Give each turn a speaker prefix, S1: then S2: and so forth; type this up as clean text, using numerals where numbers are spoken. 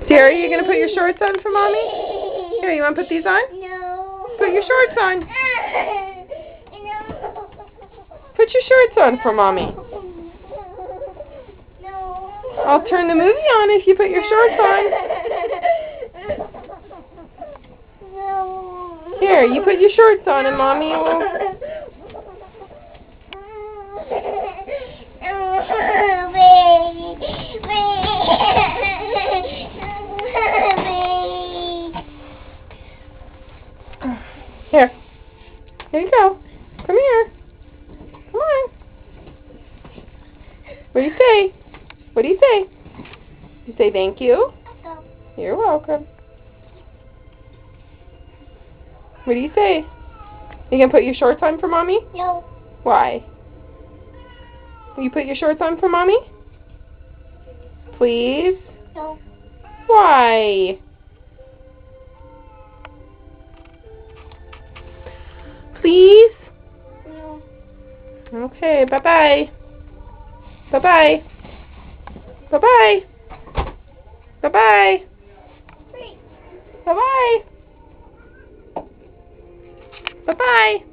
S1: Tara, you going to put your shorts on for Mommy? Here, you want to put these on?
S2: No.
S1: Put your shorts on.
S2: No.
S1: Put your shorts on for Mommy.
S2: No.
S1: I'll turn the movie on if you put your shorts on.
S2: No.
S1: Here, you put your shorts on and Mommy will... Here. Here you go. Come here. Come on. What do you say? What do you say? You say thank you? You're welcome. What do you say? You gonna put your shorts on for Mommy?
S2: No.
S1: Why? Will you put your shorts on for Mommy? Please?
S2: No.
S1: Why? Please?
S2: No.
S1: Okay, bye-bye. Bye-bye. Bye-bye. Bye-bye. Bye-bye. Bye-bye.